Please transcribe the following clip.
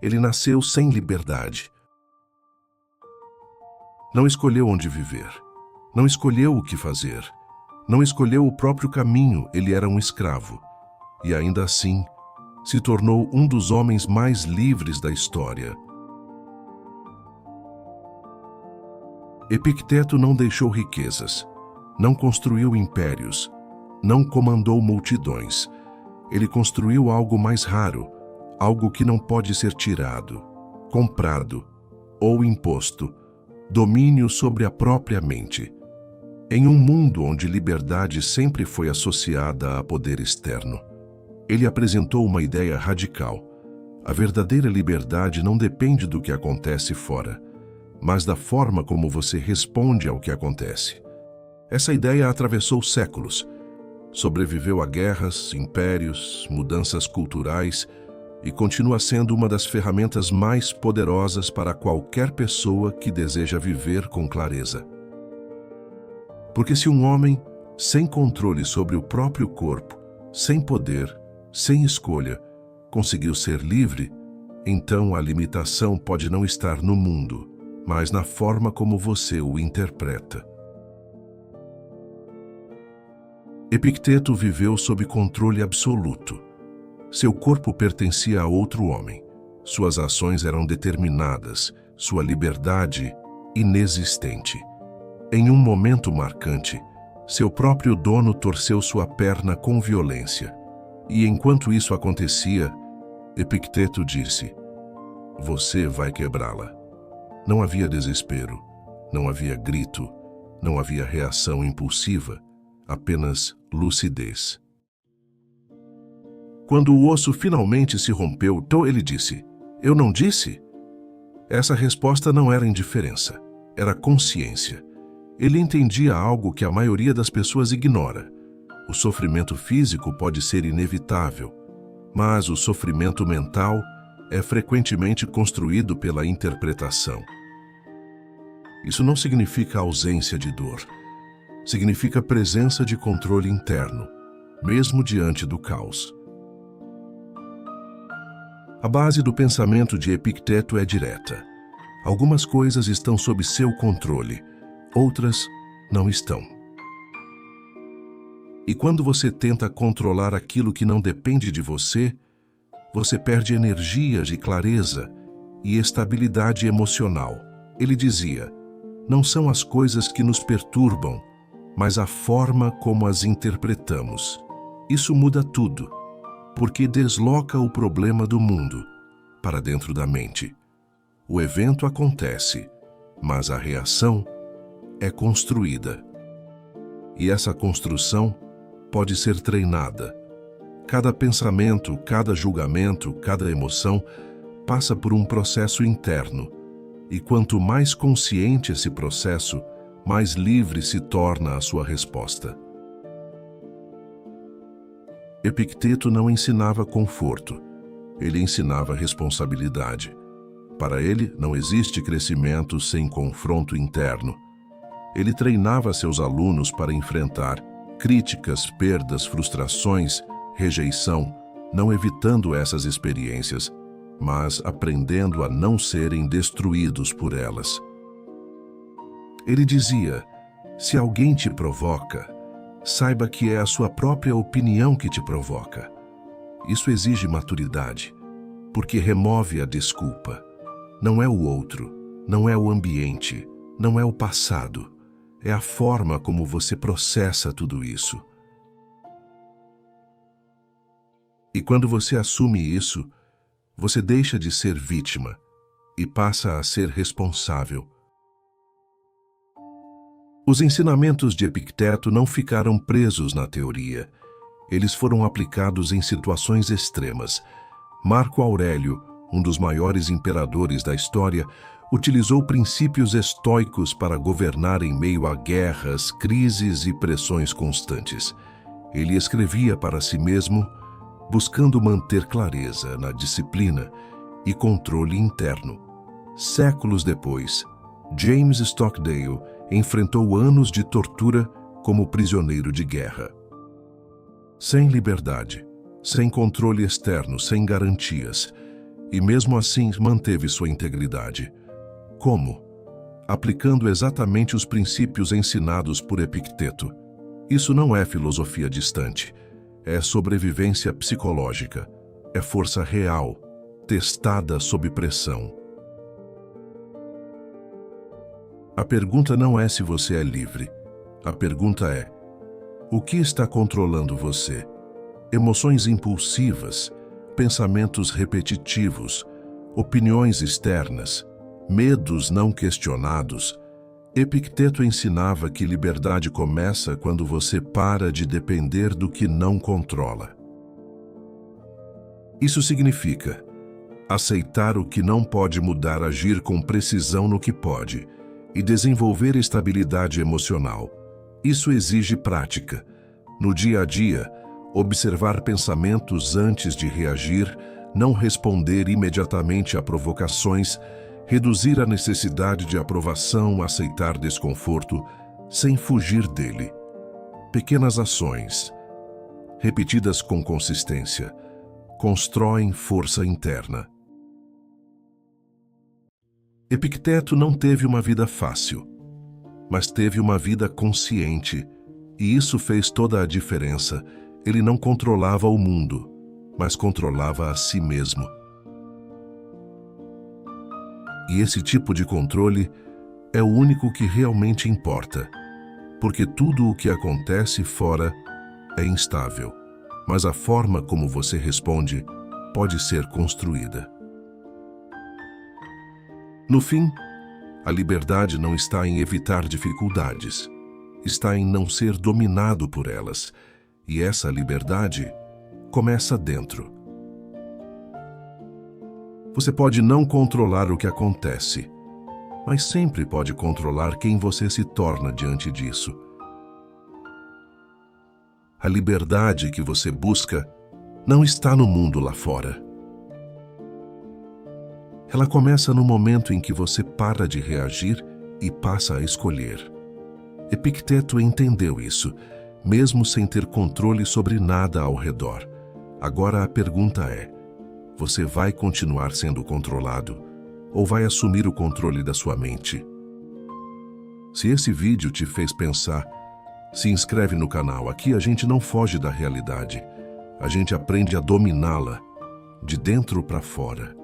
Ele nasceu sem liberdade. Não escolheu onde viver. Não escolheu o que fazer. Não escolheu o próprio caminho, ele era um escravo. E ainda assim, se tornou um dos homens mais livres da história. Epicteto não deixou riquezas, não construiu impérios, não comandou multidões. Ele construiu algo mais raro, algo que não pode ser tirado, comprado ou imposto, domínio sobre a própria mente. Em um mundo onde liberdade sempre foi associada a poder externo, ele apresentou uma ideia radical. A verdadeira liberdade não depende do que acontece fora, mas da forma como você responde ao que acontece. Essa ideia atravessou séculos, sobreviveu a guerras, impérios, mudanças culturais e continua sendo uma das ferramentas mais poderosas para qualquer pessoa que deseja viver com clareza. Porque se um homem, sem controle sobre o próprio corpo, sem poder, sem escolha, conseguiu ser livre, então a limitação pode não estar no mundo, mas na forma como você o interpreta. Epicteto viveu sob controle absoluto. Seu corpo pertencia a outro homem. Suas ações eram determinadas, sua liberdade inexistente. Em um momento marcante, seu próprio dono torceu sua perna com violência. E enquanto isso acontecia, Epicteto disse: "Você vai quebrá-la." Não havia desespero, não havia grito, não havia reação impulsiva, apenas lucidez. Quando o osso finalmente se rompeu, ele disse: "Eu não disse?" Essa resposta não era indiferença, era consciência. Ele entendia algo que a maioria das pessoas ignora. O sofrimento físico pode ser inevitável, mas o sofrimento mental é frequentemente construído pela interpretação. Isso não significa ausência de dor. Significa presença de controle interno, mesmo diante do caos. A base do pensamento de Epicteto é direta. Algumas coisas estão sob seu controle, outras não estão. E quando você tenta controlar aquilo que não depende de você, você perde energia de clareza e estabilidade emocional. Ele dizia: "Não são as coisas que nos perturbam, mas a forma como as interpretamos. Isso muda tudo, porque desloca o problema do mundo para dentro da mente. O evento acontece, mas a reação é construída. E essa construção pode ser treinada. Cada pensamento, cada julgamento, cada emoção passa por um processo interno. E quanto mais consciente esse processo, mais livre se torna a sua resposta." Epicteto não ensinava conforto, ele ensinava responsabilidade. Para ele, não existe crescimento sem confronto interno. Ele treinava seus alunos para enfrentar críticas, perdas, frustrações, rejeição, não evitando essas experiências, mas aprendendo a não serem destruídos por elas. Ele dizia: "Se alguém te provoca, saiba que é a sua própria opinião que te provoca." Isso exige maturidade, porque remove a desculpa. Não é o outro, não é o ambiente, não é o passado. É a forma como você processa tudo isso. E quando você assume isso, você deixa de ser vítima e passa a ser responsável. Os ensinamentos de Epicteto não ficaram presos na teoria. Eles foram aplicados em situações extremas. Marco Aurélio, um dos maiores imperadores da história, utilizou princípios estoicos para governar em meio a guerras, crises e pressões constantes. Ele escrevia para si mesmo, buscando manter clareza na disciplina e controle interno. Séculos depois, James Stockdale enfrentou anos de tortura como prisioneiro de guerra. Sem liberdade, sem controle externo, sem garantias, e mesmo assim manteve sua integridade. Como? Aplicando exatamente os princípios ensinados por Epicteto. Isso não é filosofia distante, é sobrevivência psicológica, é força real, testada sob pressão. A pergunta não é se você é livre. A pergunta é: o que está controlando você? Emoções impulsivas, pensamentos repetitivos, opiniões externas, medos não questionados. Epicteto ensinava que liberdade começa quando você para de depender do que não controla. Isso significa aceitar o que não pode mudar, agir com precisão no que pode e desenvolver estabilidade emocional. Isso exige prática. No dia a dia, observar pensamentos antes de reagir, não responder imediatamente a provocações, reduzir a necessidade de aprovação, aceitar desconforto, sem fugir dele. Pequenas ações, repetidas com consistência, constroem força interna. Epicteto não teve uma vida fácil, mas teve uma vida consciente, e isso fez toda a diferença. Ele não controlava o mundo, mas controlava a si mesmo. E esse tipo de controle é o único que realmente importa, porque tudo o que acontece fora é instável, mas a forma como você responde pode ser construída. No fim, a liberdade não está em evitar dificuldades, está em não ser dominado por elas, e essa liberdade começa dentro. Você pode não controlar o que acontece, mas sempre pode controlar quem você se torna diante disso. A liberdade que você busca não está no mundo lá fora. Ela começa no momento em que você para de reagir e passa a escolher. Epicteto entendeu isso, mesmo sem ter controle sobre nada ao redor. Agora a pergunta é: você vai continuar sendo controlado ou vai assumir o controle da sua mente? Se esse vídeo te fez pensar, se inscreve no canal. Aqui a gente não foge da realidade. A gente aprende a dominá-la de dentro para fora.